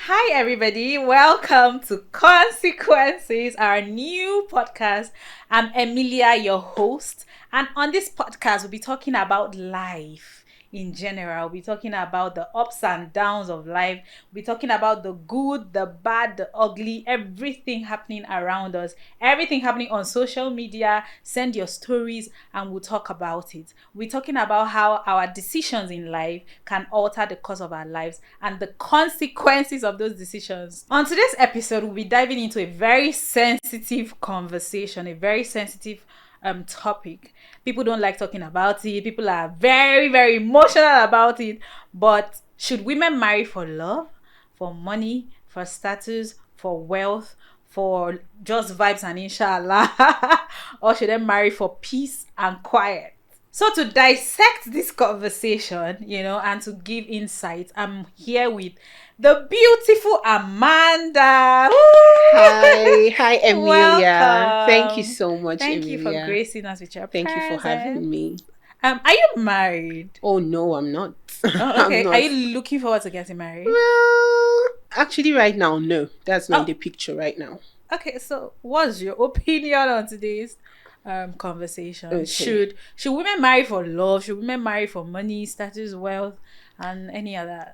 Hi, everybody. Welcome to Consequences, our new podcast. I'm Emilia, your host. And on this podcast, we'll be talking about life in general. We'll be talking about the ups and downs of life. We'll be talking about the good, the bad, the ugly, everything happening around us, everything happening on social media. Send your stories and we'll talk about it. We're talking about how our decisions in life can alter the course of our lives and the consequences of those decisions. On today's episode, we'll be diving into a very sensitive conversation, a very sensitive topic. People don't like talking about it. People are very, very emotional about it. But should women marry for love, for money, for status, for wealth, for just vibes and inshallah? Or should they marry for peace and quiet? So to dissect this conversation, and to give insight, I'm here with the beautiful Amanda. Hi, Emilia. Welcome. Thank you so much, Thank Emilia. you for gracing us with your Thank presence. you for having me. Are you married? Oh no, I'm not. Oh, okay. I'm not. Are you looking forward to getting married? Well, actually, right now, no. That's not Oh. in the picture right now. Okay, so what's your opinion on today's conversation? Okay. Should women marry for love? Should women marry for money, status, wealth, and any other?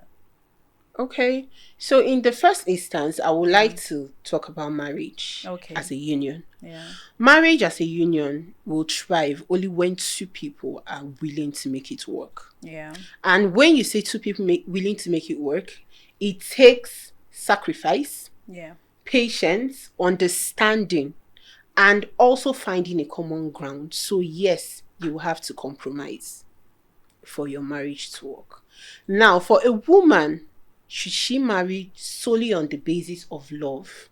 Okay. So, in the first instance, I would like to talk about marriage as a union. Yeah. Marriage as a union will thrive only when two people are willing to make it work. Yeah. And when you say two people willing to make it work, it takes sacrifice, Yeah. patience, understanding, and also finding a common ground. So yes, you will have to compromise for your marriage to work. Now, for a woman, should she marry solely on the basis of love?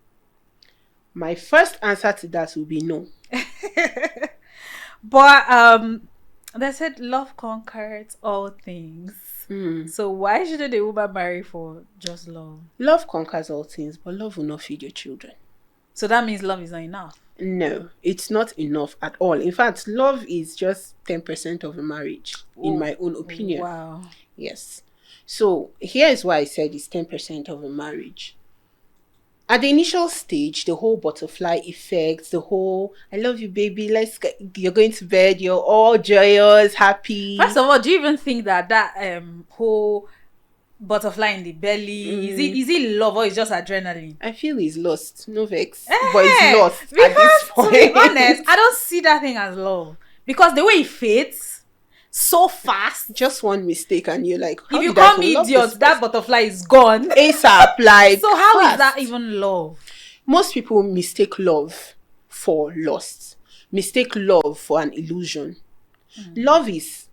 My first answer to that will be no. But they said love conquers all things. Hmm. So why shouldn't a woman marry for just love? Love conquers all things, but love will not feed your children. So that means love is not enough. No, it's not enough at all. In fact, love is just 10% of a marriage, in my own opinion. Wow. Yes. So here is why I said it's 10% of a marriage. At the initial stage, the whole butterfly effect, the whole "I love you, baby, you're going to bed, you're all joyous, happy." First of all, do you even think that whole butterfly in the belly is it love or is just adrenaline? I feel he's lost, no vex, but he's lost Because at this point. to be honest, I don't see that thing as love because the way it fades so fast. Just one mistake and you're like, If you call me idiot, that butterfly is gone. ASAP, like. So how fast. is that even love? Most people mistake love for lust, mistake love for an illusion. Love is,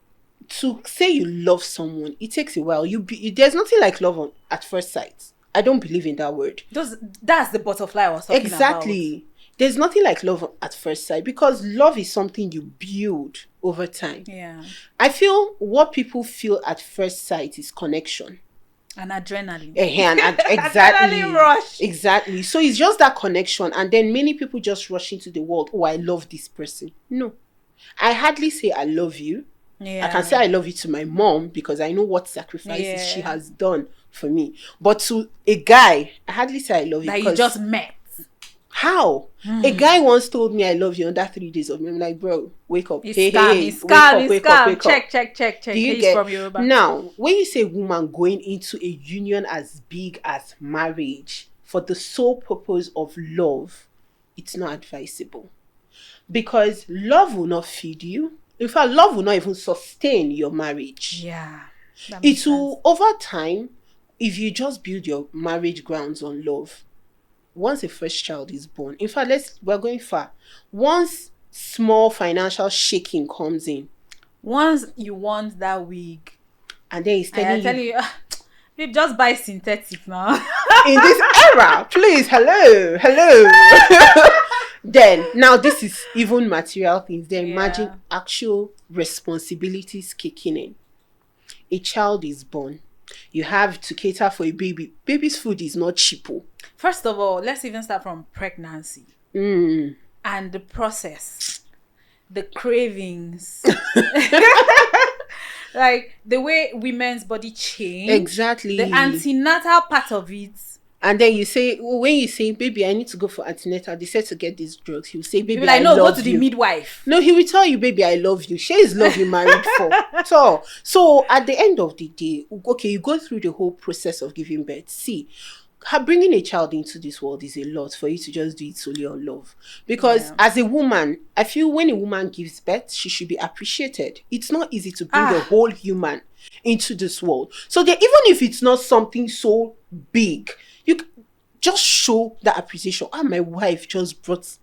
to say you love someone, it takes a while. There's nothing like love at first sight. I don't believe in that word. That's the butterfly I was talking about. Exactly. There's nothing like love at first sight because love is something you build over time. Yeah. I feel what people feel at first sight is connection. And adrenaline. Exactly. Adrenaline rush. Exactly. So it's just that connection. And then many people just rush into the world. Oh, I love this person. No. I hardly say I love you. Yeah. I can say I love you to my mom because I know what sacrifices she has done for me. But to a guy, I hardly say I love you. That you just met. How? A guy once told me I love you under 3 days of me. I'm like, bro, wake up. It's scam. Wake up. Check. Do you He's get? from Yoruba. Now, when you say woman going into a union as big as marriage for the sole purpose of love, it's not advisable. Because love will not feed you. In fact, love will not even sustain your marriage. Yeah. It will, over time, if you just build your marriage grounds on love, once a first child is born, in fact, we're going far. Once small financial shaking comes in, once you want that wig, and then he's telling you, babe, just buy synthetic now. in this era, please, hello. Then now this is even material things. Then imagine actual responsibilities kicking in. A child is born. You have to cater for a baby. Baby's food is not cheap. First of all, let's even start from pregnancy and the process, the cravings, like the way women's body change. Exactly. The antenatal part of it And then you say, when you say, baby, I need to go for antenatal, they said to get these drugs. He'll say, You'll baby, be like, I no, go love to the you. midwife. No, he will tell you, baby, I love you. She is love you married for. So at the end of the day, okay, you go through the whole process of giving birth. See, bringing a child into this world is a lot for you to just do it solely on love. Because Yeah. as a woman, I feel when a woman gives birth, she should be appreciated. It's not easy to bring a whole human into this world. So that even if it's not something so big, you just show that appreciation. My wife just brought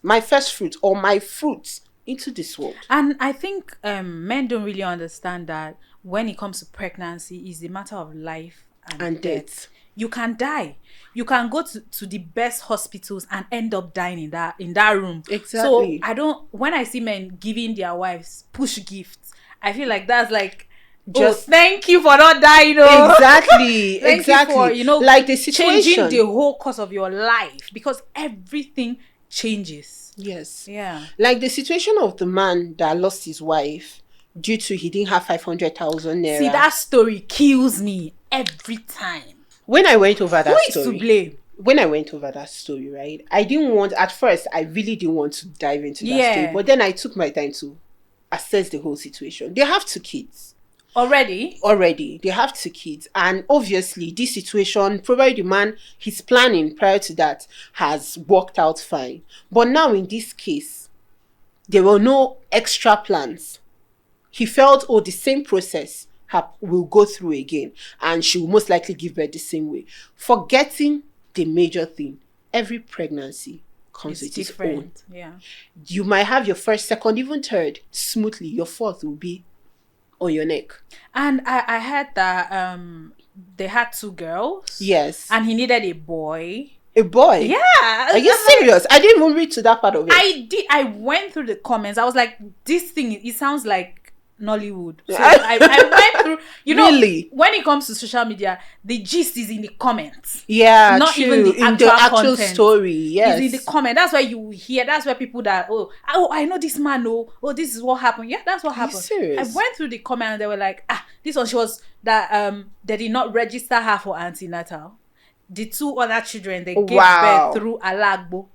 my first fruit or my fruit into this world. And I think men don't really understand that when it comes to pregnancy, it's a matter of life and death. You can die. You can go to the best hospitals and end up dying in that room. Exactly. So when I see men giving their wives push gifts, I feel like that's like, just thank you for not dying. Exactly. Thank you for, like the situation, changing the whole course of your life, because everything changes. Yes. Yeah. Like the situation of the man that lost his wife due to he didn't have 500,000 naira. See, that story kills me every time. When I went over that Who is story, to blame? When I went over that story, right, I really didn't want to dive into that story. But then I took my time to assess the whole situation. They have 2 kids. Already, they have 2 kids. And obviously, this situation, probably the man, his planning prior to that has worked out fine. But now in this case, there were no extra plans. He felt, the same process will go through again, and she will most likely give birth the same way, forgetting the major thing. Every pregnancy comes with its own. Yeah. You might have your first, second, even third smoothly. Your fourth will be on your neck. And I heard that they had 2 girls. Yes. And he needed a boy. A boy? Yeah. Are you serious? I didn't even read to that part of it. I went through the comments. I was like, this thing, it sounds like Nollywood. So I went through, really? When it comes to social media, the gist is in the comments. Yeah, not true. Even the actual story. Yes, is in the comment. That's why you hear. That's where people that I know this man. This is what happened. Yeah, that's what happened. Serious? I went through the comment and they were like, this one, she was that they did not register her for antenatal. The 2 other children they gave birth through Alagbo.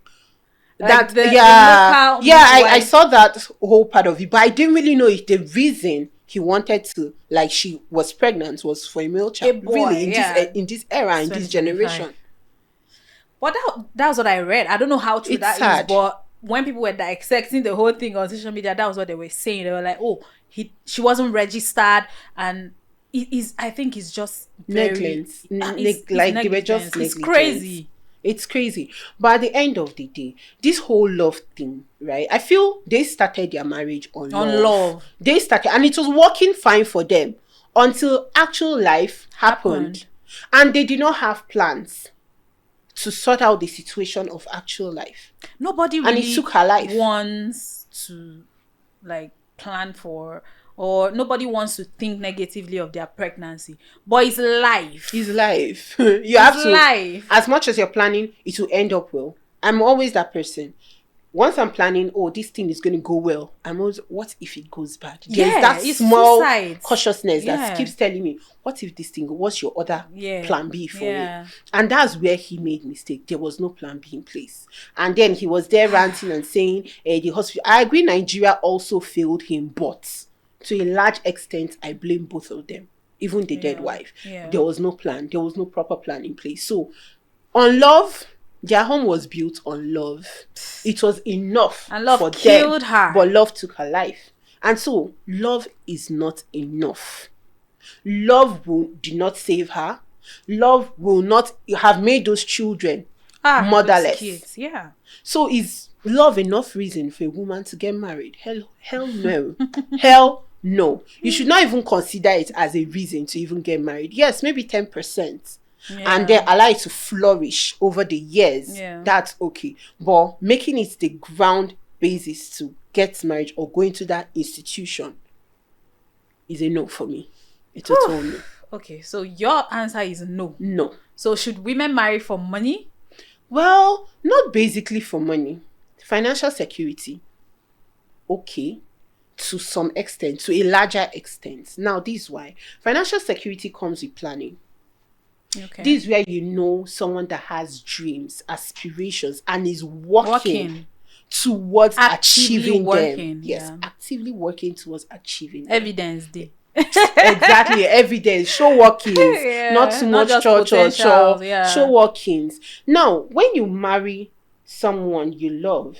Like I saw that whole part of it, but I didn't really know if the reason he wanted to, like, she was pregnant was for a male child. Really, in this era, in this generation. But that was what I read. I don't know how true that is, but when people were dissecting the whole thing on social media, that was what they were saying. They were like, she wasn't registered, and I think it's just negligence. They were just negligent. It's crazy. It's crazy. But at the end of the day, this whole love thing, right? I feel they started their marriage on love. They started, and it was working fine for them until actual life happened. And they did not have plans to sort out the situation of actual life. Nobody really, and it took her life, wants to plan for, or nobody wants to think negatively of their pregnancy. But it's life. It's life. Life. As much as you're planning, it will end up well. I'm always that person. Once I'm planning, this thing is going to go well, I'm always, what if it goes bad? There's that small cautiousness that keeps telling me, what if this thing, what's your other plan B for it? And that's where he made mistake. There was no plan B in place. And then he was there ranting and saying, the hospital. I agree Nigeria also failed him, but to a large extent, I blame both of them. Even the dead wife. Yeah. There was no plan. There was no proper plan in place. So, on love, their home was built on love. It was enough and love for killed them, her. But love took her life. And so, love is not enough. Love did not save her. Love will not have made those children motherless. Those kids, yeah. So, is love enough reason for a woman to get married? Hell no. Hell no. You should not even consider it as a reason to even get married. Yes, maybe 10%. And then allow it to flourish over the years. Yeah. That's okay. But making it the ground basis to get married or go into that institution is a no for me. It's a total no. Okay, so your answer is no. No. So should women marry for money? Well, not basically for money. Financial security. Okay. To some extent, to a larger extent. Now, this is why. Financial security comes with planning. Okay. This is where you know someone that has dreams, aspirations, and is working towards actively achieving working, them. Yes, yeah. actively working towards achieving them. Evidence day. Exactly, evidence, show workings, not too Not much just church or potentials, show workings. Now, when you marry someone you love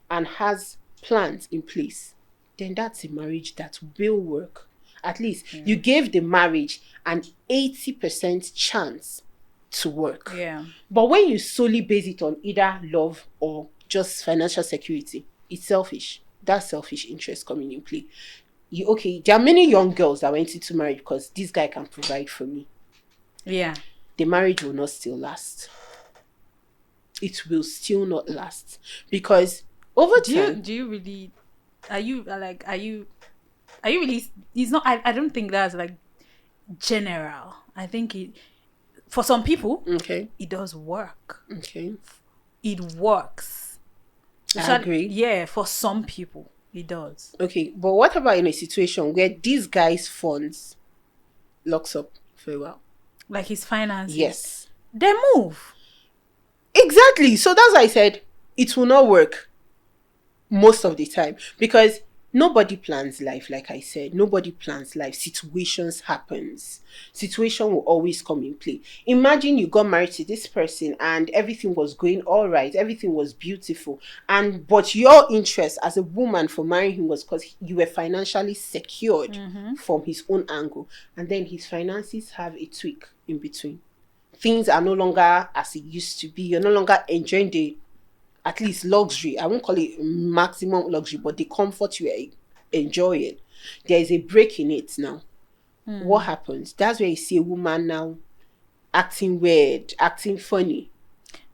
and has plans in place, then that's a marriage that will work. At least you gave the marriage an 80% chance to work. Yeah. But when you solely base it on either love or just financial security, it's selfish. That's selfish interest coming in play. There are many young girls that went into marriage because this guy can provide for me. Yeah. The marriage will not still last. It will still not last because over time. Do you really? Are you really? It's not. I don't think that's like general. I think for some people, Okay. it does work. Okay. It works. I agree. Yeah, for some people, it does. Okay, but what about in a situation where this guy's funds locks up for a while? Like his finances. Yes. They move. Exactly. So that's why I said it will not work most of the time because nobody plans life. Like I said, nobody plans life. Situations happens. Situation will always come in play. Imagine you got married to this person and everything was going all right. Everything was beautiful. But your interest as a woman for marrying him was because you were financially secured from his own angle. And then his finances have a tweak in between. Things are no longer as it used to be. You're no longer enjoying the, at least, luxury. I won't call it maximum luxury, but the comfort you are enjoying. There is a break in it now. What happens? That's where you see a woman now acting weird, acting funny.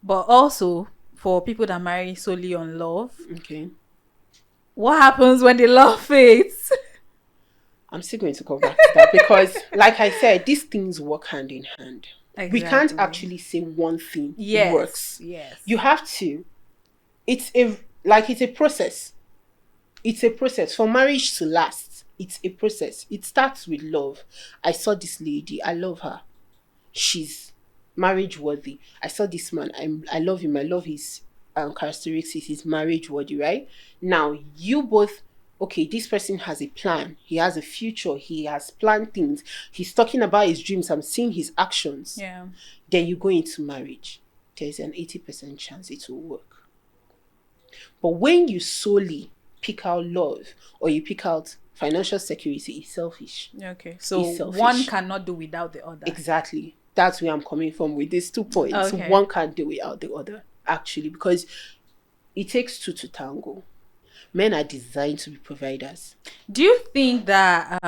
But also, for people that marry solely on love, Okay. what happens when the love fades? I'm still going to come back to that because, like I said, these things work hand in hand. Exactly. We can't actually say one thing works. Yes. You have to. It's a process. It's a process. For marriage to last, it's a process. It starts with love. I saw this lady. I love her. She's marriage worthy. I saw this man. I love him. I love his characteristics. He's marriage worthy, right? Now, you both, okay, this person has a plan. He has a future. He has planned things. He's talking about his dreams. I'm seeing his actions. Yeah. Then you go into marriage. There's an 80% chance it will work. But when you solely pick out love or you pick out financial security, it's selfish. Okay. So selfish. One cannot do without the other. Exactly. That's where I'm coming from with these 2 points. Okay. One can't do without the other, actually, because it takes two to tango. Men are designed to be providers. Do you think that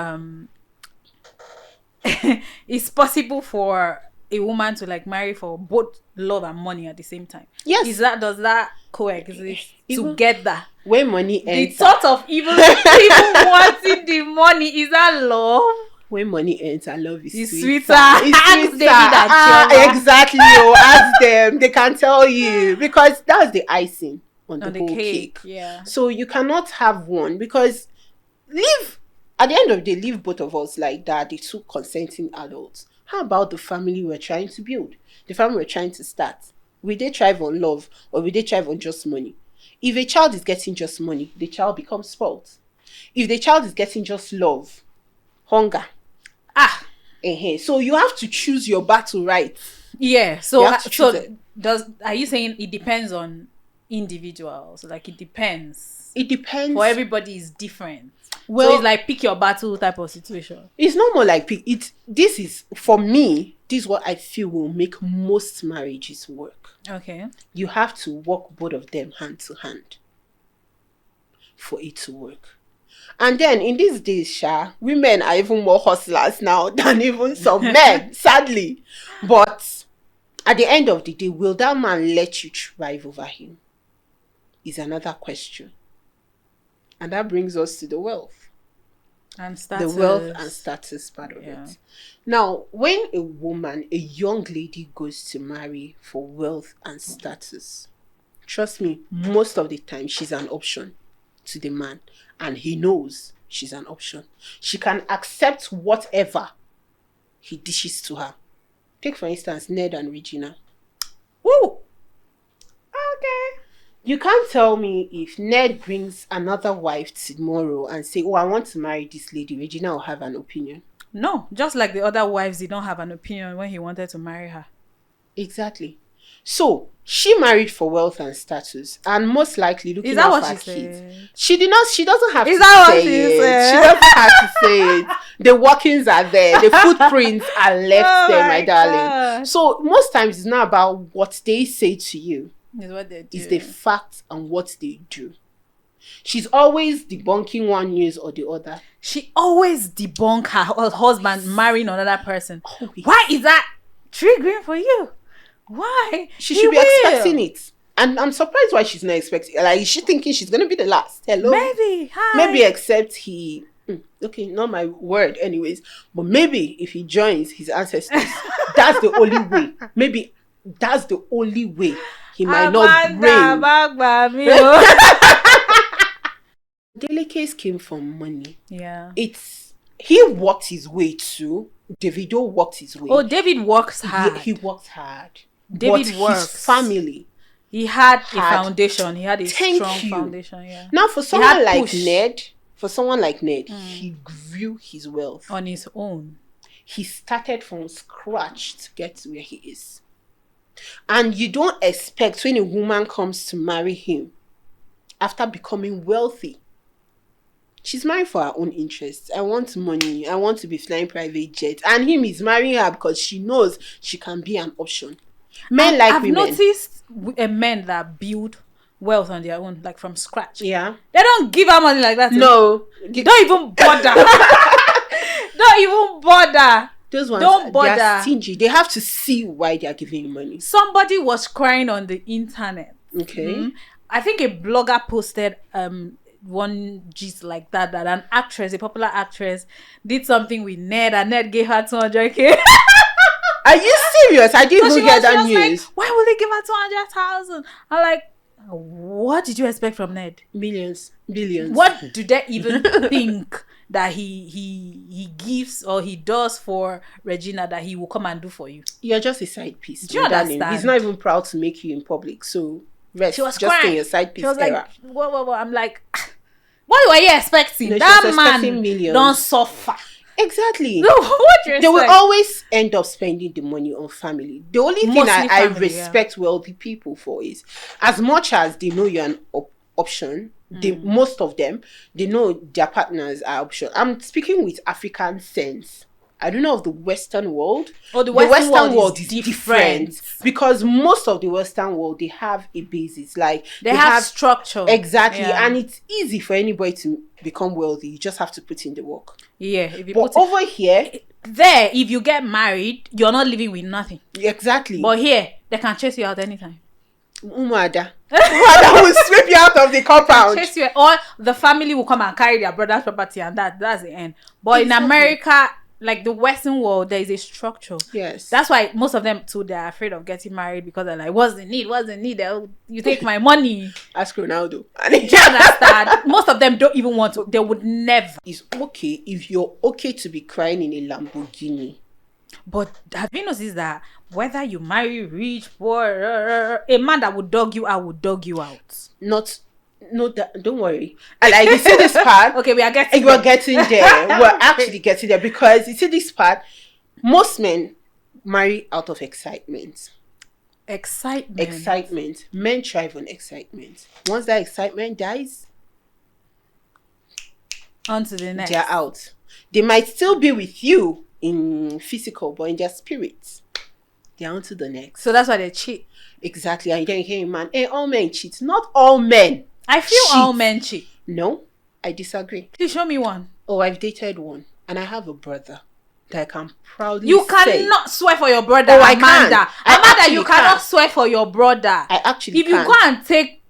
it's possible for a woman to like marry for both love and money at the same time? Yes. Does that coexist together? When money enters, The thought of even wanting the money, is that love? When money ends, I love is It's sweeter. sweeter. Ask David and Chioma. Exactly. Ask them. They can tell you because that's the icing on the whole cake. Yeah. So you cannot have one because at the end of the day, leave both of us like that, the two consenting adults. How about the family we're trying to build? The family we're trying to start? Will they thrive on love or will they thrive on just money? If a child is getting just money, the child becomes spoiled. If the child is getting just love, hunger. So you have to choose your battle right. Yeah. So are you saying it depends on individuals? Like it depends. It depends. For everybody is different. Well, so it's like pick your battle type of situation. It's not more like pick it. This is for me. This is what I feel will make most marriages work. Okay. You have to walk both of them hand to hand for it to work. And then in these days, women are even more hustlers now than even some men, sadly. But at the end of the day, will that man let you thrive over him? Is another question. And that brings us to the wealth. And status. The wealth and status part of it. Now, when a woman, a young lady goes to marry for wealth and status, trust me, most of the time she's an option to the man. And he knows she's an option. She can accept whatever he dishes to her. Take for instance Ned and Regina. Woo! Okay. You can't tell me if Ned brings another wife tomorrow and say, oh, I want to marry this lady, Regina will have an opinion. No, just like the other wives, they don't have an opinion when he wanted to marry her. Exactly. So she married for wealth and status, and most likely looking at her kids. Said? She did not. She doesn't have Is to that what say she it. said? She doesn't have to say it. The workings are there. The footprints are left there, my darling. God. So most times it's not about what they say to you. Is what they do. It's the facts and what they do. She's always debunking one news or the other. She always debunk her husband marrying another person. Always. Why is that triggering for you? Why? She should be expecting it. And I'm surprised why she's not expecting. Like, is she thinking she's going to be the last? Hello? Maybe. Hi. Maybe except he... Okay, not my word anyways. But maybe if he joins his ancestors, that's the only way. Maybe that's the only way he might not bring. Daily case came from money. Yeah. He worked his way too. Davido worked his way. Oh, David works hard. He worked hard. David but works. His family. He had a foundation. He had a Thank strong you. foundation. Yeah. Now, for someone like Ned, he grew his wealth on his own. He started from scratch to get to where he is. And you don't expect when a woman comes to marry him after becoming wealthy. She's married for her own interests. I want money. I want to be flying private jets. And him is marrying her because she knows she can be an option. Men like women. I've noticed men that build wealth on their own, like from scratch. Yeah. They don't give her money like that. No. Don't even bother. Don't even bother. Those ones, don't bother. They're stingy. They have to see why they're giving you money. Somebody was crying on the internet. Okay. I think a blogger posted one gist like that an actress, a popular actress, did something with Ned and Ned gave her 200,000. Are you serious? I didn't even get that news. Like, why would they give her 200,000? I'm like, what did you expect from Ned? Millions, billions. What do they even think that he gives or he does for Regina that he will come and do for you? You're just a side piece. Do you understand? He's not even proud to make you in public. So rest. She was just crying. in your side piece. She was era. like, what? I'm like, what were you expecting? No, that man don't suffer. Exactly. No, what you They will always end up spending the money on family. The only thing I respect wealthy people for is, as much as they know you're an option, most of them, they know their partners are option. I'm speaking with African sense. I don't know of the Western world. Oh, the Western world is different. Because most of the Western world, they have a basis. Like they have structure. Exactly. Yeah. And it's easy for anybody to become wealthy. You just have to put in the work. Yeah. If you but over here, there, if you get married, you're not living with nothing. Exactly. But here, they can chase you out anytime. Umada will sweep you out of the compound. Chase you, or the family will come and carry their brother's property, and that's the end. But in America, like the Western world, there is a structure. Yes. That's why most of them too, they're afraid of getting married because they're like, what's the need? You take my money. Ask Ronaldo. Do you understand? Most of them don't even want to. They would never. It's okay if you're okay to be crying in a Lamborghini. But have you noticed that whether you marry rich, poor, a man that would dog you out would dog you out? Don't worry. And like, you see this part. Okay, we're getting there. We're actually getting there because you see this part. Most men marry out of excitement. Excitement. Men thrive on excitement. Once that excitement dies, on to the next. They're out. They might still be with you in physical, but in their spirits, they're on to the next. So that's why they cheat. Exactly. And then you hear a man, hey, all men cheat. Not all men. I feel cheat. All men cheat. No, I disagree. Please show me one. Oh, I've dated one. And I have a brother that I can proudly You cannot swear for your brother, Amanda. Amanda, you cannot swear for your brother. I actually If you go and take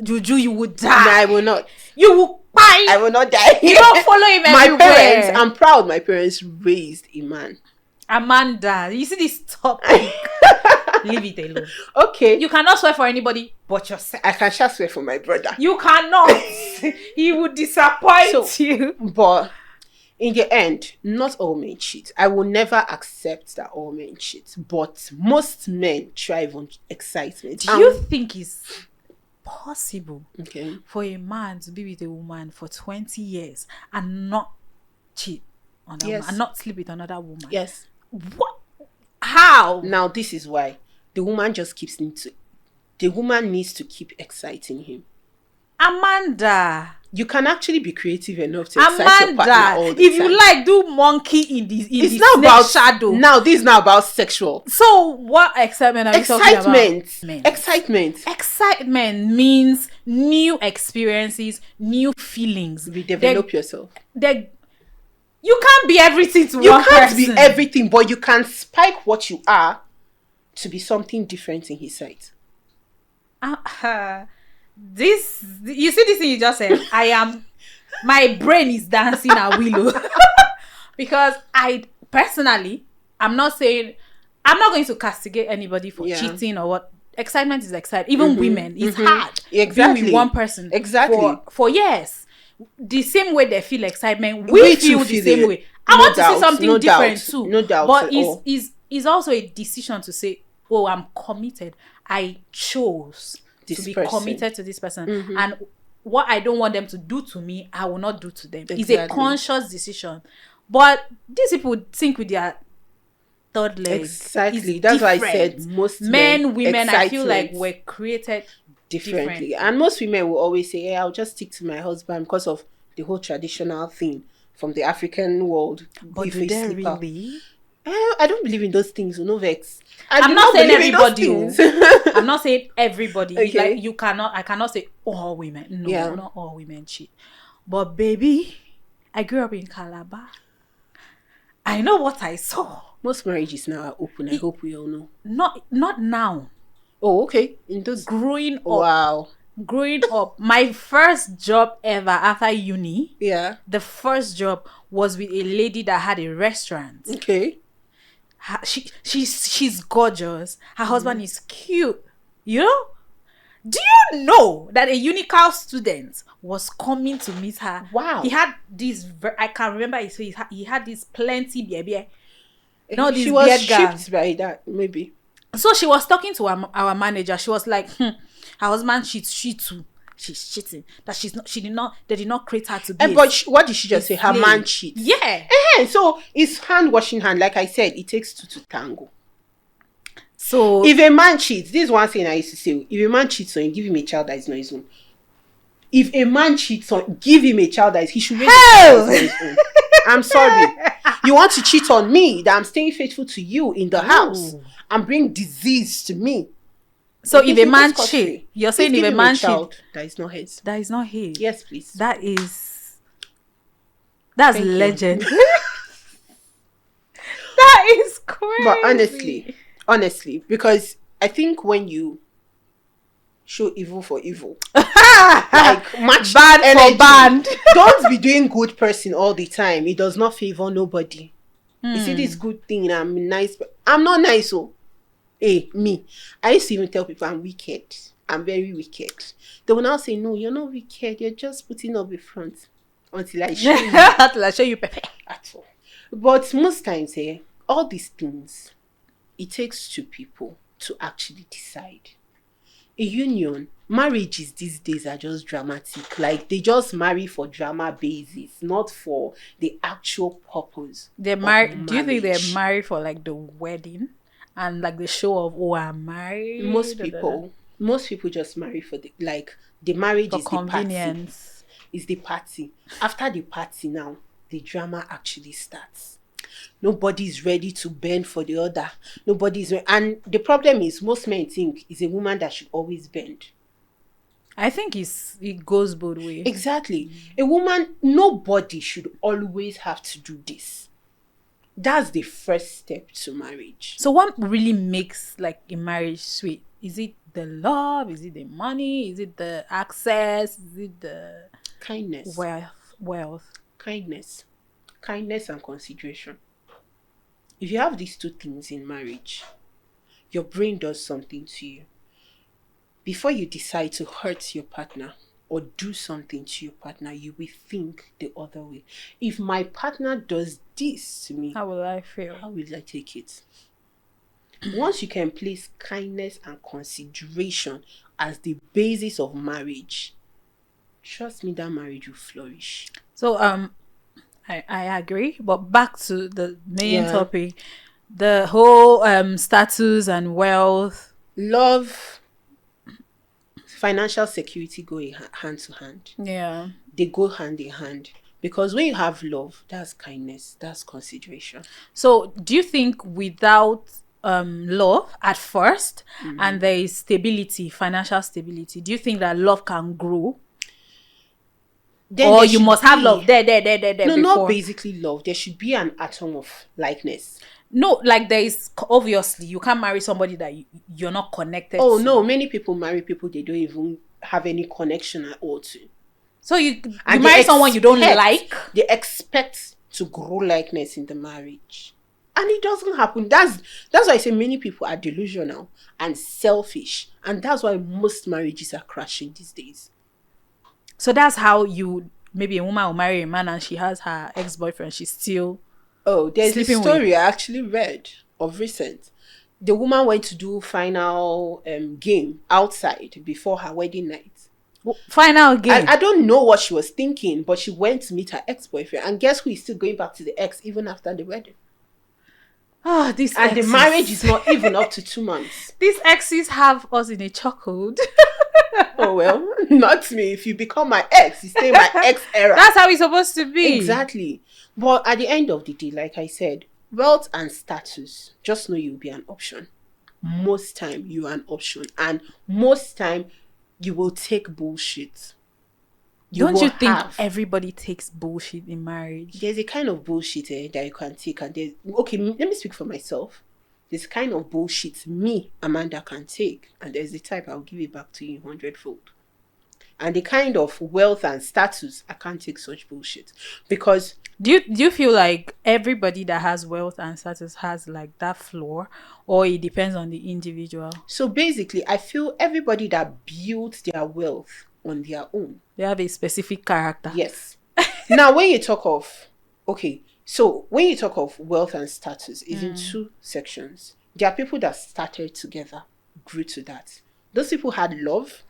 juju, you would die. No, I will not. You will die. I will not die. You don't follow him everywhere. My parents, I'm proud my parents raised a man. Amanda, you see this topic. Leave it alone. Okay. You cannot swear for anybody but yourself. I can just swear for my brother. You cannot. He would disappoint you. But In the end, not all men cheat. I will never accept that all men cheat, but most men thrive on excitement. Do you think it's possible Okay. for a man to be with a woman for 20 years and not cheat on that woman Yes. and not sleep with another woman? Yes. What? How? Now this is why the woman needs to keep exciting him. Amanda. You can actually be creative enough to excite your partner all the if time. you like, do monkey in the It's snake not about shadow. Now this is not about sexual. So what excitement are we talking about? Excitement means new experiences, new feelings. Redevelop yourself. You can't be everything to You one can't person. be everything, but you can spike what you are to be something different in his sight. This, you see this thing you just said? My brain is dancing a willow. Because I personally, I'm not going to castigate anybody for cheating or what. Excitement is exciting. Even women, it's hard. Exactly. Being with one person for years. The same way they feel excitement, we feel the same way. I want to see something different too. No doubt. But it's also a decision to say, oh, I'm committed. I chose to be committed to this person. And what I don't want them to do to me, I will not do to them. Exactly. It's a conscious decision. But these people think with their third leg. Exactly. That's why I said most men, women, I feel like we're created differently. And most women will always say, I'll just stick to my husband because of the whole traditional thing from the African world. But do they really? I don't believe in those things. No vex. I'm not saying everybody. I'm not saying everybody. Okay. Like I cannot say all women. No, not all women cheat. But baby, I grew up in Calabar. I know what I saw. Most marriages now are open. I hope we all know. Not now. Oh, okay. In those growing up. Wow. Growing up, my first job ever after uni. Yeah. The first job was with a lady that had a restaurant. Okay. She's gorgeous. Her husband is cute. You know? Do you know that a Unical student was coming to meet her? Wow. He had this, I can remember his face. He had this plenty baby. No, she was tripped by that, maybe. So she was talking to our manager. She was like, her husband cheats. She too. She's cheating. That they did not create her to be. But what did she just say? Her man cheats. Yeah. So it's hand washing hand. Like I said, it takes two to tango. So if a man cheats, this is one thing I used to say. If a man cheats on you, give him a child that is not his own. If a man cheats on, give him a child that he should raise a child that is not his own. I'm sorry. You want to cheat on me that I'm staying faithful to you in the house and bring disease to me. So if a man cheats, you're saying if a man cheats, that is not his. That is not his. Yes, please. That's legend. That is crazy. But honestly, because I think when you show evil for evil, like match bad energy, for band, don't be doing good person all the time. It does not favor nobody. You see this good thing, I'm nice, but I'm not nice. So me, I used to even tell people I'm wicked. I'm very wicked. They will now say, no, you're not wicked, you're just putting up a front until I show you. Until I show you Pepe. At all. But most times all these things, it takes two people to actually decide. A union, marriages these days are just dramatic. Like they just marry for drama basis, not for the actual purpose. They're married. Do you think they're married for like the wedding and like the show of I'm married? Most people just marry for the marriage for is convenience. The party. Is the party. After the party now, the drama actually starts. Nobody's ready to bend for the other. And the problem is most men think it's a woman that should always bend. I think it goes both ways. Exactly. A woman, nobody should always have to do this. That's the first step to marriage. So what really makes like a marriage sweet? Is it the love? Is it the money? Is it the access? Is it the kindness? Wealth. Kindness and consideration. If you have these two things in marriage, your brain does something to you. Before you decide to hurt your partner, or do something to your partner, you will think the other way. If my partner does this to me, How will I feel? how will I take it? Once you can place kindness and consideration as the basis of marriage, trust me, that marriage will flourish. So I agree, but back to the main Yeah. topic, the whole status and wealth. Love, financial security go hand to hand. Yeah. They go hand in hand. Because when you have love, that's kindness, that's consideration. So do you think without love at first and there is stability, financial stability, do you think that love can grow? Then Or there you should must have be- love there No, before? not basically love. There should be an atom of likeness. No, like there is, obviously you can't marry somebody that you're not connected Oh to. no, many people marry people they don't even have any connection at all to. So you And marry someone you don't like. They expect to grow likeness in the marriage. And it doesn't happen. That's why I say many people are delusional and selfish. And that's why most marriages are crashing these days. So that's how maybe a woman will marry a man and she has her ex-boyfriend, she's still Oh, there's a sleeping story I actually read of recent. The woman went to do final game outside before her wedding night. final game. I don't know what she was thinking, but she went to meet her ex-boyfriend. And guess who is still going back to the ex even after the wedding? These And exes. the marriage is not even up to 2 months. These exes have us in a chokehold. Oh, well, not me. If you become my ex, you stay my ex era. That's how it's supposed to be. Exactly. But at the end of the day, like I said, wealth and status, just know you'll be an option. Most time, you are an option. And most time, you will take bullshit. Don't you think everybody takes bullshit in marriage? There's a kind of bullshit that you can take. And let me speak for myself. There's kind of bullshit me, Amanda, can take. And there's the type I'll give it back to you 100-fold. And the kind of wealth and status, I can't take such bullshit. Because do you feel like everybody that has wealth and status has like that flaw, or it depends on the individual? So basically, I feel everybody that builds their wealth on their own, they have a specific character. Yes. Now, when you talk of wealth and status, is in 2 sections. There are people that started together, grew to that. Those people had love.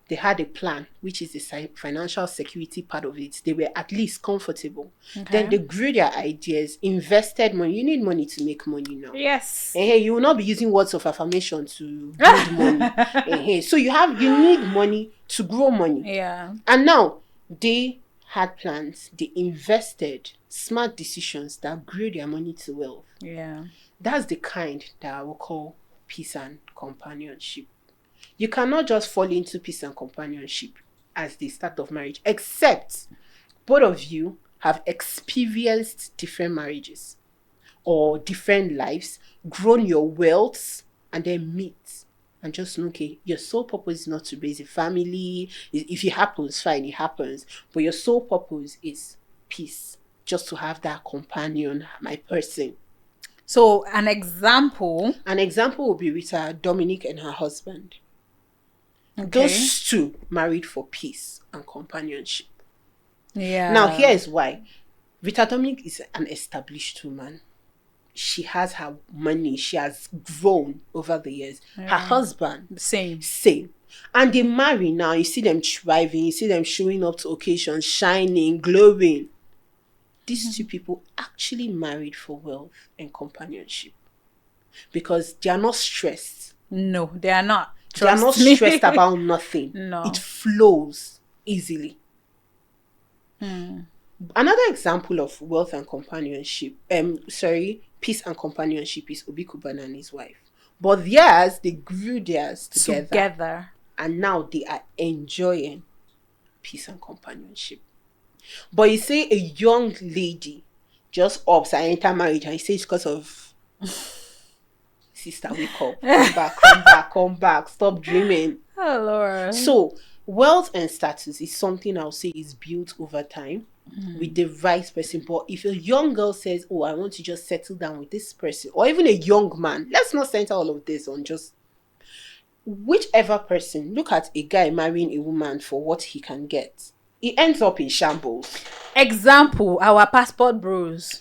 They had a plan, which is the financial security part of it. They were at least comfortable. Okay. Then they grew their ideas, invested money. You need money to make money now. Yes. Hey, you will not be using words of affirmation to build money. So you need money to grow money. Yeah. And now they had plans. They invested smart decisions that grew their money to wealth. Yeah. That's the kind that I will call peace and companionship. You cannot just fall into peace and companionship as the start of marriage, except both of you have experienced different marriages or different lives, grown your wealth, and then meet. And just know, okay, your sole purpose is not to raise a family. If it happens, fine, it happens. But your sole purpose is peace, just to have that companion, my person. So an example will be Rita, Dominic, and her husband. Okay. Those 2 married for peace and companionship. Yeah. Now, here is why. Rita Dominic is an established woman. She has her money. She has grown over the years. Yeah. Her husband, Same. And they marry now. You see them thriving. You see them showing up to occasions, shining, glowing. These 2 people actually married for wealth and companionship. Because they are not stressed. No, they are not. They are not stressed about nothing. No. It flows easily. Another example of wealth and companionship, peace and companionship is Obi Kubana and his wife. But theirs, they grew theirs together. And now they are enjoying peace and companionship. But you say a young lady just ups and enter marriage and you say it's because of sister, wake up, come back, stop dreaming. Oh Lord. So wealth and status is something I'll say is built over time with the right person. But if a young girl says, oh, I want to just settle down with this person, or even a young man, let's not center all of this on just whichever person, look at a guy marrying a woman for what he can get. He ends up in shambles. Example, our passport bros.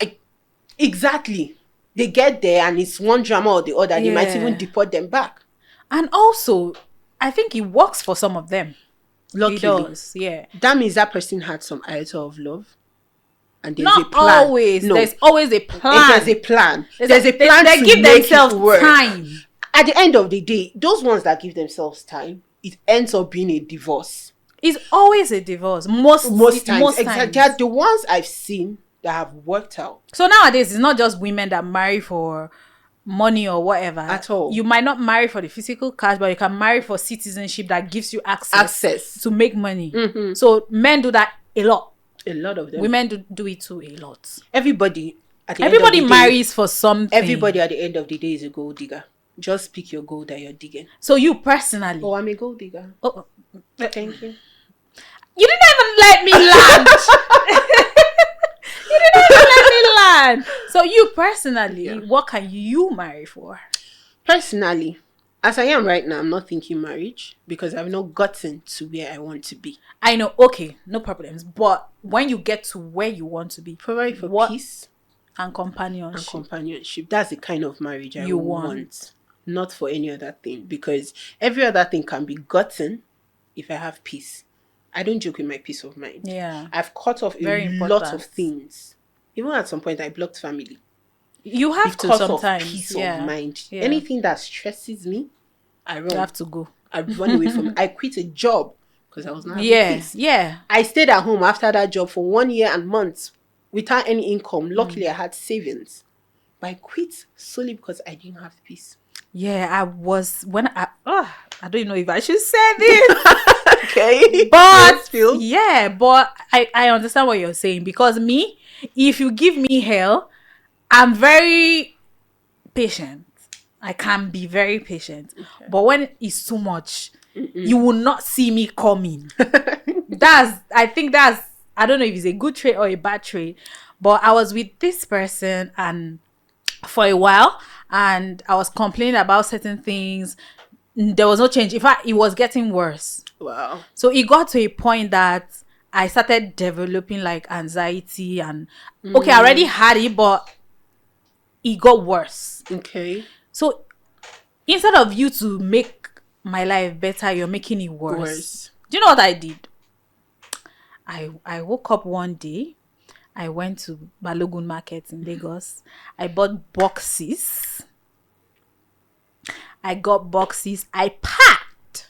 Exactly. They get there and it's one drama or the other. They might even deport them back. And also, I think it works for some of them. Luckily. It does, yeah. That means that person had some iota of love. And there's Not a plan. always. No. There's always a plan. There's a plan. There's a plan they to give make themselves it work. time. At the end of the day, those ones that give themselves time, it ends up being a divorce. It's always a divorce. Most times. Exactly. They are the ones I've seen that have worked out. So nowadays, it's not just women that marry for money or whatever. At all. You might not marry for the physical cash, but you can marry for citizenship that gives you access to make money. Mm-hmm. So men do that a lot. A lot of them. Women do it too a lot. Everybody at the end of the day, marries for something. Everybody at the end of the day is a gold digger. Just pick your gold that you're digging. So you personally. Oh, I'm a gold digger. Oh, thank you. You didn't even let me land. You didn't even let me land. So you personally, what can you marry for? Personally, as I am right now, I'm not thinking marriage because I've not gotten to where I want to be. I know, okay, no problems. But when you get to where you want to be, provide for peace and companionship. That's the kind of marriage I want. Not for any other thing. Because every other thing can be gotten if I have peace. I don't joke with my peace of mind. Yeah. I've cut off a lot of things. Even at some point, I blocked family. You have to sometimes. Peace of mind. Yeah. Anything that stresses me, I run. You have to go. I run away from it. I quit a job because I was not having peace. Yeah. I stayed at home after that job for 1 year and months without any income. Luckily, I had savings. But I quit solely because I didn't have peace. Yeah, I don't even know if I should say this. Okay. But but I understand what you're saying, because me, if you give me hell, I'm very patient. I can be very patient. Okay. But when it's too much, you will not see me coming. I don't know if it's a good trait or a bad trait, but I was with this person and for a while, and I was complaining about certain things. There was no change. In fact, it was getting worse. Wow. So it got to a point that I started developing like anxiety and okay, I already had it, but it got worse. Okay. So instead of you to make my life better, you're making it worse. Do you know what I did? I woke up one day. I went to Balogun Market in Lagos. I bought boxes. I got boxes. I packed.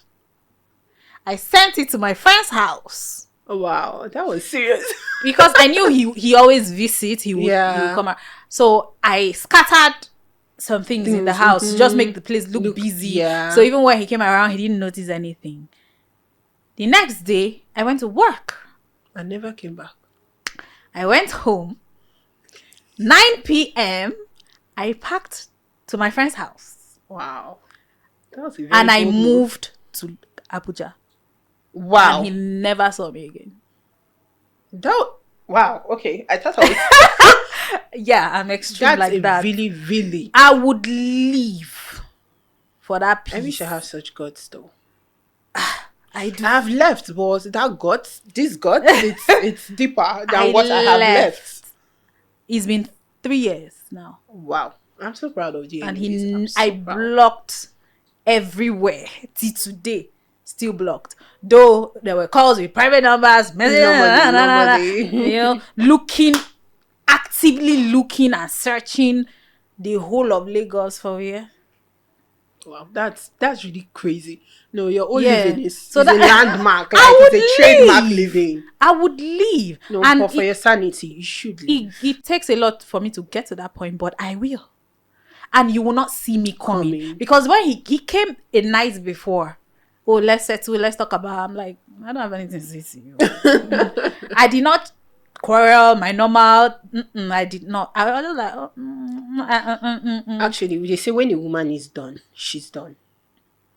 I sent it to my friend's house. Oh, wow, that was serious. Because I knew he always visits. He would come out. So I scattered some things in the house to just make the place look busy. Yeah. So even when he came around, he didn't notice anything. The next day, I went to work. I never came back. I went home. 9 p.m. I packed to my friend's house. Wow. That was a very and I moved to Abuja. Wow. And he never saw me again. Wow. Okay. I thought I was... Yeah, I'm extreme like that. Really, really... I would leave for that peace. I wish I have such guts, though. I do. I've left, but that guts, it's deeper than what I have left. It's been 3 years now. Wow. I'm so proud of you. And I blocked everywhere till today. Still blocked. Though there were calls with private numbers, nobody. You know, actively looking and searching the whole of Lagos for you. Wow, that's really crazy. No, your own living is a landmark. Like it's a trademark living. I would leave. No, but for your sanity, you should leave. It takes a lot for me to get to that point, but I will. And you will not see me coming. Because when he came a night before, let's settle, let's talk about, I'm like, I don't have anything to say to you. I did not quarrel, my normal, I did not. I was like, Actually, they say when a woman is done, she's done.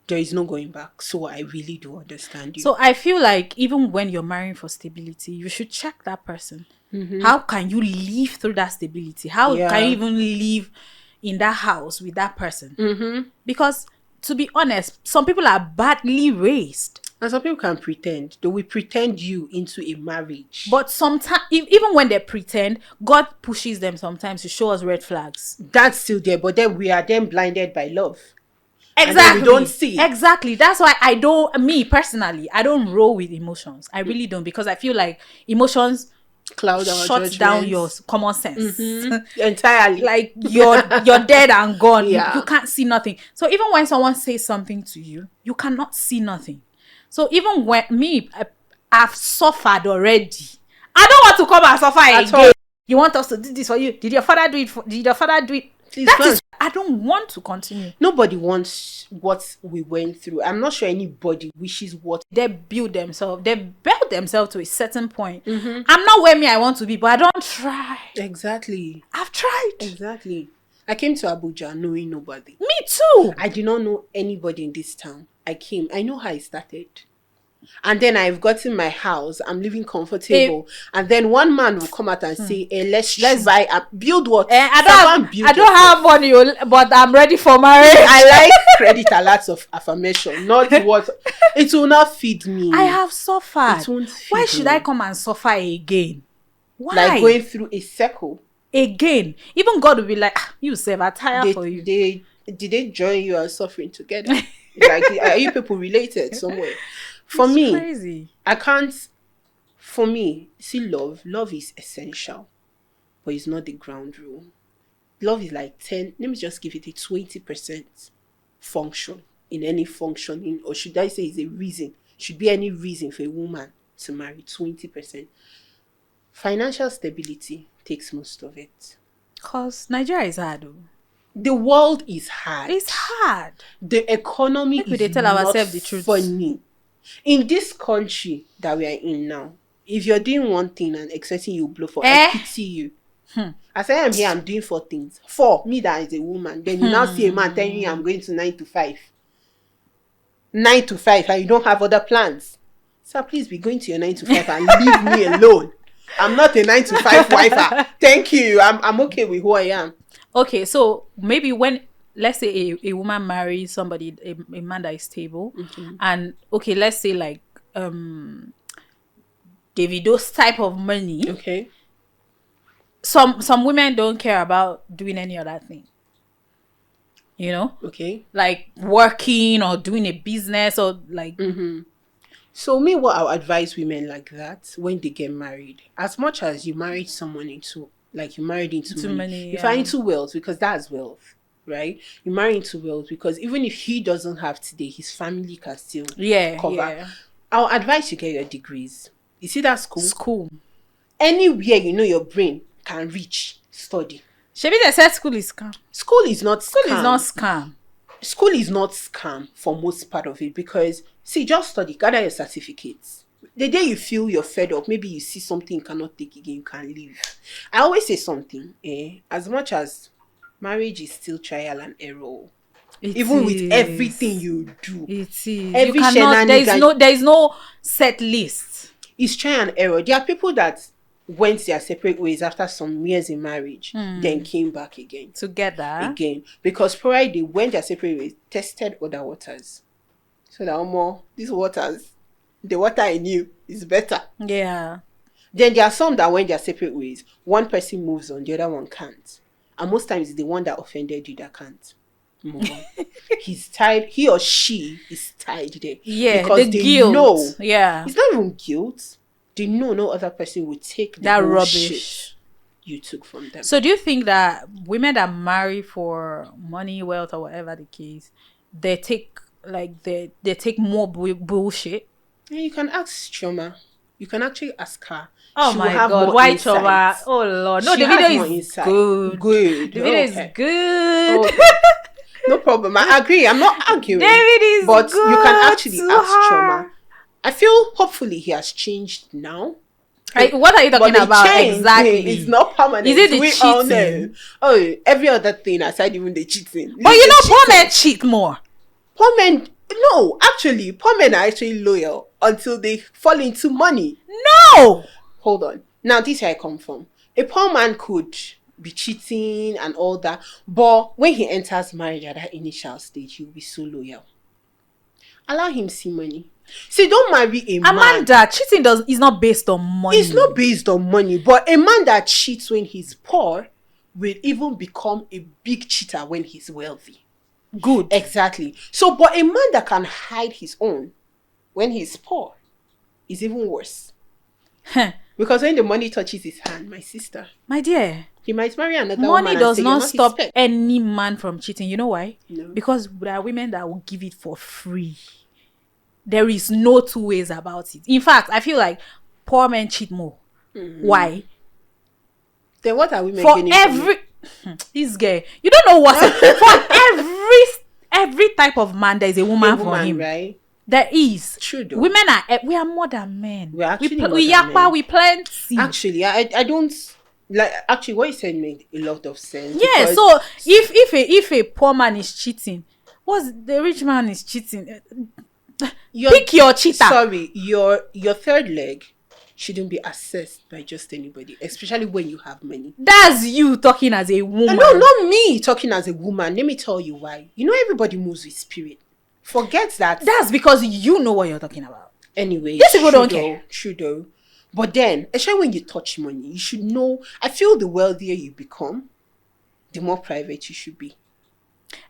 There is no going back. So I really do understand you. So I feel like even when you're marrying for stability, you should check that person. Mm-hmm. How can you live through that stability? How can you even live in that house with that person? Mm-hmm. Because to be honest, some people are badly raised. And some people can pretend. They will pretend you into a marriage. But sometimes, even when they pretend, God pushes them sometimes to show us red flags. That's still there, but then we are then blinded by love. Exactly. We don't see. Exactly. That's why me personally, I don't roll with emotions. I really don't, because I feel like emotions cloud our shuts down your common sense. Entirely. Like you're dead and gone. Yeah. You can't see nothing. So even when someone says something to you, you cannot see nothing. So even when I've suffered already. I don't want to come and suffer again. You want us to do this for you? Did your father do it? Please, I don't want to continue. Nobody wants what we went through. I'm not sure anybody wishes what they build themselves to a certain point. I'm not where I want to be, but I don't try. Exactly. I've tried. Exactly. I came to Abuja knowing nobody. Me too. I did not know anybody in this town. I know how it started. And then I've gotten my house. I'm living comfortable. And then one man will come out and say, let's buy and build what? I don't have money, but I'm ready for marriage. I like credit alerts of affirmation, not what. It will not feed me. I have suffered. It won't feed Why should me. I come and suffer again? Why? Like going through a circle. Again. Even God will be like, you save a tire for you. Did they join you and suffering together? Like, are you people related somewhere? For me, crazy. I can't. For me, see, love is essential, but it's not the ground rule. Love is like 10. Let me just give it a 20% function in any functioning, or should I say, is a reason? Should be any reason for a woman to marry. 20%. Financial stability takes most of it. Cause Nigeria is hard. The world is hard. It's hard. The economy is tell not ourselves the truth. Funny. In this country that we are in now, if you're doing one thing and expecting you blow for, I pity you. As I am here, I'm doing 4 things. 4, me that is a woman. Then you now see a man telling you I'm going to 9 to 5. 9 to 5, and you don't have other plans. So please be going to your 9 to 5 and leave me alone. I'm not a 9 to 5 wife. Thank you. I'm okay with who I am. Okay, so maybe when, let's say a woman marries somebody, a man that is stable, and okay, let's say like Davido's type of money. Okay. Some women don't care about doing any other thing. You know? Okay. Like working or doing a business or like. So me, what I'll advise women like that when they get married, as much as you married someone into, like you married into money, if I'm into wealth, because that's wealth. Right? You marry into wealth because even if he doesn't have today, his family can still cover. Yeah. I'll advise you get your degrees. You see that school? School. Anywhere you know your brain can reach, study. Shebi they said school is scam. School is not scam. School is not scam. School is not scam for most part of it because, see, just study, gather your certificates. The day you feel you're fed up, maybe you see something you cannot take again, you can leave. I always say something, as much as marriage is still trial and error. Even with everything you do. It is. There is no set list. It's trial and error. There are people that went their separate ways after some years in marriage, then came back again. Together. Again. Because probably they went their separate ways, tested other waters. So that these waters, the water I knew is better. Yeah. Then there are some that went their separate ways. One person moves on, the other one can't. And most times it's the one that offended you that can't move on. He's tied, he or she is tied there. Yeah, because the guilt. Know, yeah. It's not even guilt. They know no other person will take that rubbish you took from them. So do you think that women that marry for money, wealth, or whatever the case, they take more bullshit? Yeah, you can ask Chioma. You can actually ask her. Oh my God, why Chioma? Oh Lord. No, the video is good. Good. The video is good. Okay. No problem. I agree. I'm not arguing. David is but good. You can actually ask Chioma. I feel hopefully he has changed now. What are you talking about exactly? It's not permanent. Is it the we cheating? All know. Oh, every other thing aside even the cheating. But you know, poor men cheat more. Poor men, no, actually, poor men are actually loyal until they fall into money. No! Hold on. Now, this is where I come from. A poor man could be cheating and all that. But when he enters marriage at that initial stage, he'll be so loyal. Allow him see money. See, don't marry a man. Amanda, cheating is not based on money. It's not based on money, but a man that cheats when he's poor will even become a big cheater when he's wealthy. Good. Exactly. So, but a man that can hide his own when he's poor is even worse. Because when the money touches his hand, my sister, my dear, he might marry another woman. Money does not stop any man from cheating. You know why? No. Because there are women that will give it for free. There is no two ways about it. In fact, I feel like poor men cheat more. Why? Then what are women for gaining every this guy? You don't know what for every type of man there is a woman for him. Right? There is. True though. Women we are more than men. We are actually we yappa, we plenty. Actually, I don't like. Actually, what you said made a lot of sense. Yeah. So if a poor man is cheating, what's the rich man is cheating? Pick your cheater. Sorry, your third leg shouldn't be assessed by just anybody, especially when you have money. That's you talking as a woman. No, not me talking as a woman. Let me tell you why. You know, everybody moves with spirit. Forget that. That's because you know what you're talking about. Anyway, these people don't care. True though. But then, especially when you touch money, you should know. I feel the wealthier you become, the more private you should be.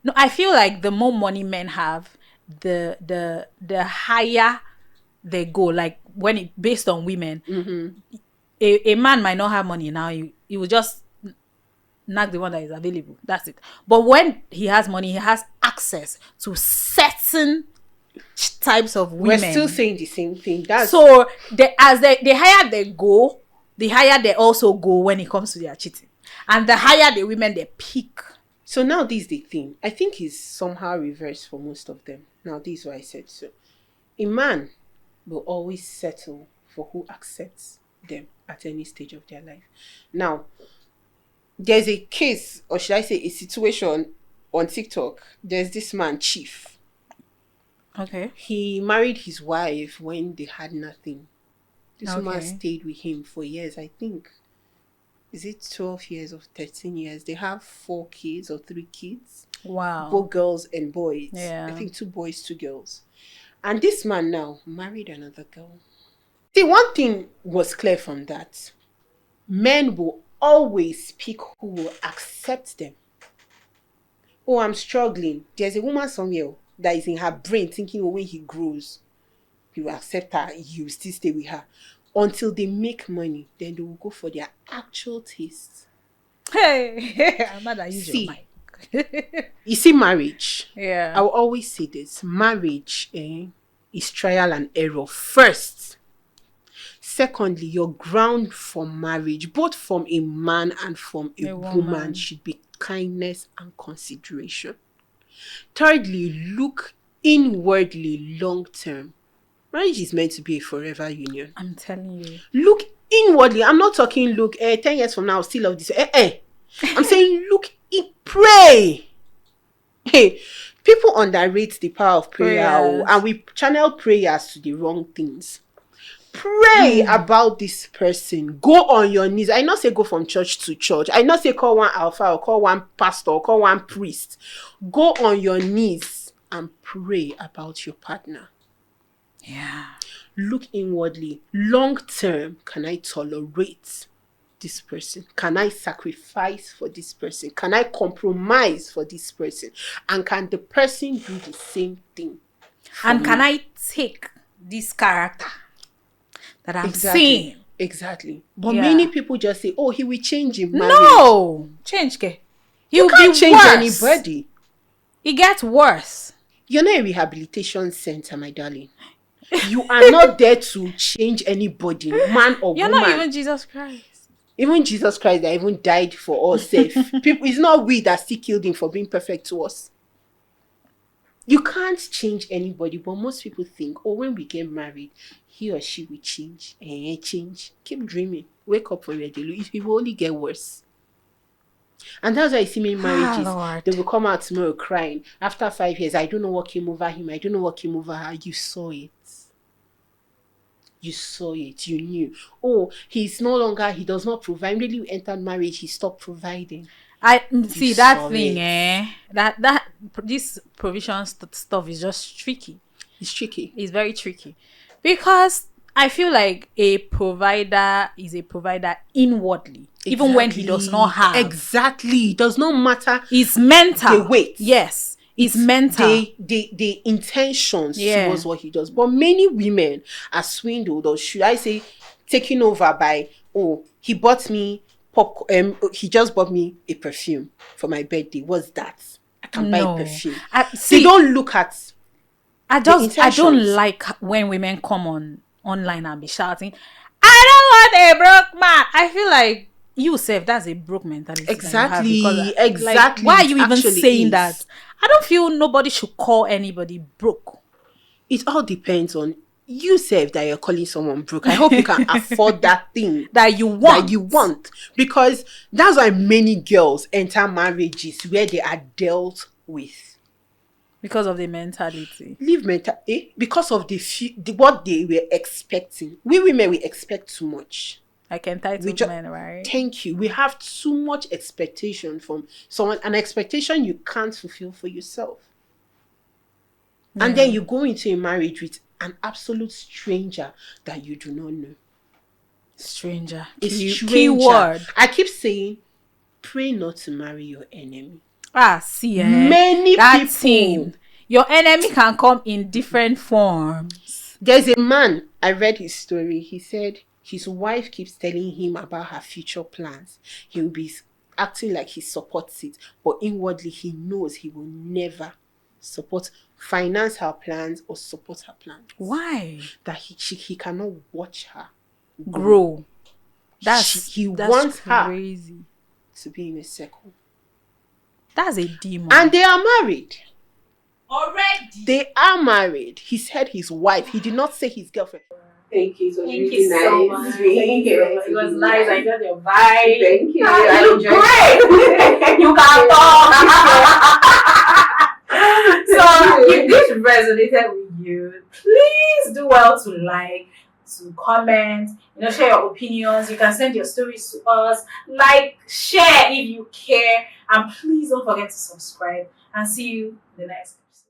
No, I feel like the more money men have, the higher they go. Like when it based on women, a man might not have money now. He will just knock the one that is available. That's it. But when he has money, he has access to certain types of women. We're still saying the same thing. So the higher they go, the higher they also go when it comes to their cheating, and the higher the women they pick. So now this is the thing. I think it's somehow reversed for most of them. Now this is what I said. So a man will always settle for who accepts them at any stage of their life. Now, there's a case, or should I say a situation on TikTok. There's this man, Chief. Okay. He married his wife when they had nothing. This woman stayed with him for years, I think. Is it 12 years or 13 years? They have 4 kids or 3 kids. Wow. Both girls and boys. Yeah. I think 2 boys, 2 girls. And this man now married another girl. See, one thing was clear from that. Men will always pick who will accept them. Oh, I'm struggling. There's a woman somewhere that is in her brain thinking, oh, when he grows, he will accept her, he will still stay with her. Until they make money, then they will go for their actual taste. Hey, I'm mad at you. See, you see, marriage. Yeah. I will always say this. Marriage is trial and error first. Secondly, your ground for marriage, both from a man and from a woman, should be kindness and consideration. Thirdly, look inwardly long term. Marriage is meant to be a forever union. I'm telling you. Look inwardly. I'm not talking look 10 years from now, I'll still love this. I'm saying look in, pray. Hey, people underrate the power of prayer, and we channel prayers to the wrong things. Pray about this person. Go on your knees. I not say go from church to church. I not say call one alpha or call one pastor or call one priest. Go on your knees and pray about your partner. Yeah. Look inwardly. Long term, can I tolerate this person? Can I sacrifice for this person? Can I compromise for this person? And can the person do the same thing? And can I take this character that I'm seeing? Exactly. But many people just say, oh, he will change in marriage. No! Change, ke. You can't change anybody. It gets worse. You're not a rehabilitation center, my darling. You are not there to change anybody, man or woman. You're not even Jesus Christ. Even Jesus Christ that even died for us safe. People, it's not we that still killed him for being perfect to us. You can't change anybody, but most people think, oh, when we get married, he or she will change. Change. Keep dreaming. Wake up from your day. It will only get worse. And that's why I see many marriages, they will come out tomorrow crying. After 5 years, I don't know what came over him. I don't know what came over her. You saw it. You saw it, you knew. Oh, he does not provide. Really, we entered marriage, he stopped providing. I You see that saw thing, it. that this provision stuff is just tricky. It's tricky. It's very tricky because I feel like a provider is a provider inwardly, even when he does not have. Exactly. It does not matter. It's mental. The weight. Yes. It's mental. The intentions towards what he does. But many women are swindled, or should I say, taken over by, oh, he bought me he just bought me a perfume for my birthday. What's that? I can buy a perfume. They don't look at I don't like when women come online and be shouting, I don't want a broke man. I feel like you self, that's a broke mentality. Exactly. Like, why are you even saying that? I don't feel nobody should call anybody broke. It all depends on you self that you're calling someone broke. I hope you can afford that thing that you want. Because that's why many girls enter marriages where they are dealt with. Because of the mentality. Because of what they were expecting. We women, we expect too much. Like entitled men, right? Thank you. We have too much expectation from someone, an expectation you can't fulfill for yourself. Yeah. And then you go into a marriage with an absolute stranger that you do not know. Stranger. Keyword. I keep saying, pray not to marry your enemy. See, many people. Thing. Your enemy can come in different forms. There's a man, I read his story. He said his wife keeps telling him about her future plans. He will be acting like he supports it, but inwardly he knows he will never finance her plans or support her plans. Why? That he cannot watch her grow. He wants crazy. Her to be in a circle. That's a demon. And they are married. Already? They are married. He said his wife. He did not say his girlfriend. Thank you. Thank you so much. It was nice. I got your vibe. Thank you. You look great. You can talk. So if this resonated with you, please do well to like, to comment, share your opinions. You can send your stories to us. Like, share if you care. And please don't forget to subscribe. And see you in the next